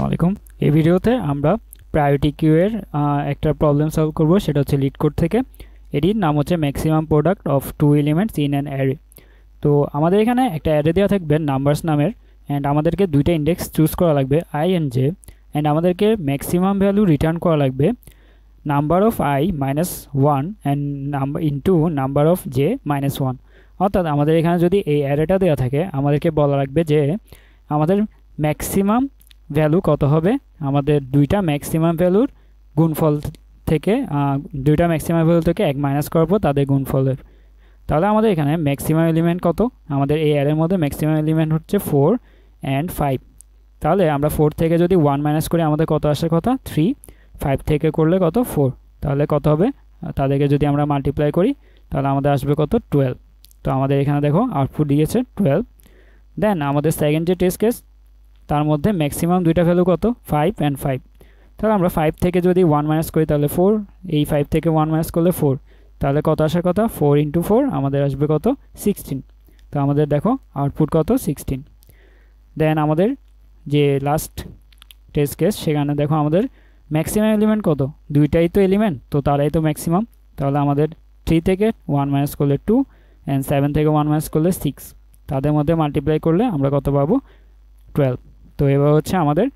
আসসালামু আলাইকুম। এই ভিডিওতে আমরা প্রায়োরিটি কিউ এর একটা প্রবলেম সলভ করব, সেটা হচ্ছে লিড কোড থেকে। এটির নাম হচ্ছে maximum product of two elements in an array. তো আমাদের এখানে একটা অ্যারে দেওয়া থাকবে নাম্বারস নামের, অ্যান্ড আমাদেরকে দুইটা ইন্ডেক্স চুজ করা লাগবে আই অ্যান্ড জে, অ্যান্ড আমাদেরকে ম্যাক্সিমাম ভ্যালু রিটার্ন করা লাগবে number of I minus one and number into number of J minus one. অর্থাৎ আমাদের এখানে যদি এই অ্যারেটা দেওয়া থাকে, আমাদেরকে বলা লাগবে যে আমাদের ম্যাক্সিমাম ভ্যালু কত হবে, আমাদের দুইটা ম্যাক্সিমাম ভ্যালুর গুণফল থেকে দুইটা ম্যাক্সিমাম ভ্যালু থেকে এক মাইনাস করবো তাদের গুণফলের। তাহলে আমাদের এখানে ম্যাক্সিমাম এলিমেন্ট কত, আমাদের এই অ্যারের মধ্যে ম্যাক্সিমাম এলিমেন্ট হচ্ছে 4 অ্যান্ড 5। তাহলে আমরা 4 থেকে যদি 1 মাইনাস করি আমাদের কত আসার কথা 3, 5 থেকে করলে কত 4, তাহলে কত হবে, তাদেরকে যদি আমরা মাল্টিপ্লাই করি তাহলে আমাদের আসবে কত 12। তো আমাদের এখানে দেখো আউটপুট দিয়েছে 12। দেন আমাদের সেকেন্ড যে টেস্ট কেস, তার মধ্যে ম্যাক্সিমাম দুইটা ভ্যালু কত 5 অ্যান্ড 5। তাহলে আমরা 5 থেকে যদি 1 মাইনাস করি তাহলে 4, এই 5 থেকে 1 মাইনাস করলে 4, তাহলে কত আসার কথা 4 ইন্টু 4 আমাদের আসবে কত 16। তো আমাদের দেখো আউটপুট কত 16। দেন আমাদের যে লাস্ট টেস্ট কেস, সেখানে দেখো আমাদের ম্যাক্সিমাম এলিমেন্ট কত, দুইটাই তো এলিমেন্ট, তো তারাই তো ম্যাক্সিমাম। তাহলে আমাদের 3 থেকে 1 মাইনাস করলে 2 অ্যান্ড 7 থেকে 1 মাইনাস করলে 6, তাদের মধ্যে মাল্টিপ্লাই করলে আমরা কত পাবো 12। তো এবার হচ্ছে আমাদের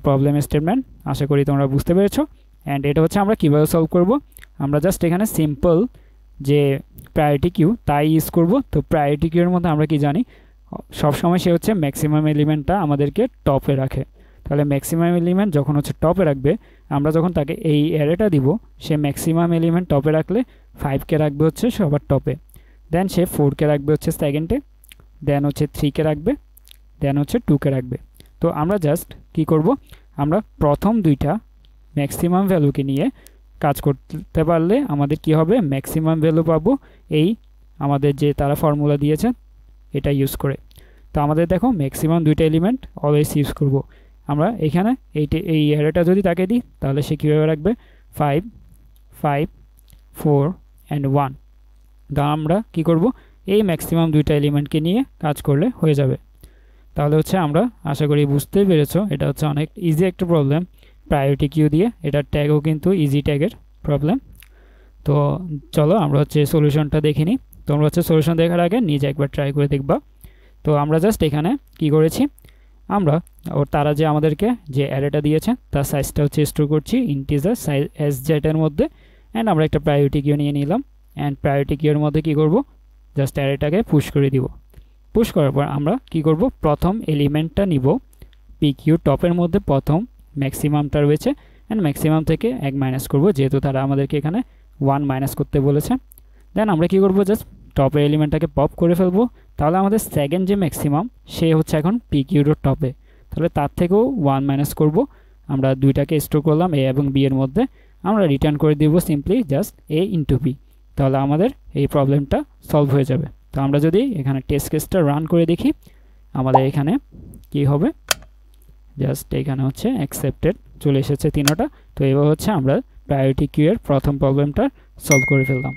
প্রবলেম স্টেটমেন্ট। আশা করি তোমরা বুঝতে পেরেছো। অ্যান্ড এটা হচ্ছে আমরা কীভাবে সলভ করব, আমরা জাস্ট এখানে সিম্পল যে প্রায়োরিটি কিউ তাই ইউজ করব। তো প্রায়োরিটি কিউর মধ্যে আমরা কি জানি, সবসময় সে হচ্ছে ম্যাক্সিমাম এলিমেন্টটা আমাদেরকে টপে রাখে। তাহলে ম্যাক্সিমাম এলিমেন্ট যখন হচ্ছে টপে রাখবে, আমরা যখন তাকে এই অ্যারেটা দিব, সে ম্যাক্সিমাম এলিমেন্ট টপে রাখলে 5কে রাখবে হচ্ছে সবার টপে, দেন সে 4কে রাখবে হচ্ছে সেকেন্ডে, দেন হচ্ছে 3কে রাখবে, দেন হচ্ছে 2কে রাখবে। তো আমরা জাস্ট কি করব, আমরা প্রথম দুইটা ম্যাক্সিমাম ভ্যালুকে নিয়ে কাজ করতে পারলে আমাদের কি হবে, ম্যাক্সিমাম ভ্যালু পাবো এই আমাদের যে তারা ফর্মুলা দিয়েছে এটা ইউজ করে। তো আমাদের দেখো ম্যাক্সিমাম দুইটা এলিমেন্ট অলওয়েজ ইউজ করব। আমরা এখানে এই অ্যারেটা যদি তাকে দিই তাহলে সে কীভাবে রাখবে 5, 5, 4 অ্যান্ড 1। তো আমরা কি করব, এই ম্যাক্সিমাম দুইটা এলিমেন্টকে নিয়ে কাজ করলে হয়ে যাবে। তাহলে হচ্ছে আমরা আশা করি বুঝতেই পেরেছো, এটা হচ্ছে অনেক ইজি একটা প্রবলেম প্রায়োরিটি কিউ দিয়ে। এটার ট্যাগও কিন্তু ইজি ট্যাগের প্রবলেম। তো চলো আমরা হচ্ছে সলিউশনটা দেখে নিই। তোমরা হচ্ছে সলিউশন দেখার আগে নিজে একবার ট্রাই করে দেখবা। তো আমরা জাস্ট এখানে কি করেছি, আমরা তারা যে আমাদেরকে যে অ্যারেটা দিয়েছে তার সাইজটা হচ্ছে স্টোর করছি ইন্টিজার সাইজ এর মধ্যে, অ্যান্ড আমরা একটা প্রায়োরিটি কিউ নিয়ে নিলাম। অ্যান্ড প্রায়োরিটি কিউর মধ্যে কি করব, জাস্ট অ্যারেটাকে পুশ করে দিব। পুশ করার পর আমরা কি করব, প্রথম এলিমেন্টটা নিব পি কিউ টপের মধ্যে, প্রথম ম্যাক্সিমামটা রয়েছে, অ্যান্ড ম্যাক্সিমাম থেকে এক মাইনাস করব, যেহেতু তারা আমাদেরকে এখানে 1 মাইনাস করতে বলেছে। দেন আমরা কি করব, জাস্ট টপের এলিমেন্টটাকে পপ করে ফেলবো। তাহলে আমাদের সেকেন্ড যে ম্যাক্সিমাম সে হচ্ছে এখন পি কিউর টপে, তাহলে তার থেকেও 1 মাইনাস করব। আমরা দুইটাকে স্টোর করলাম এ এবং বি এর মধ্যে, আমরা রিটার্ন করে দিব simply just a into B. তাহলে আমাদের এই প্রবলেমটা সলভ হয়ে যাবে। তো আমরা যদি এখানে টেস্ট কেসটা রান করে দেখি, আমাদের এখানে কি হবে, জাস্ট এখানে হচ্ছে অ্যাকসেপ্টেড চলে এসেছে তিনোটা। তো এবার হচ্ছে আমরা প্রায়োরিটি কিউ এর প্রথম প্রবলেমটা সলভ করে ফেললাম।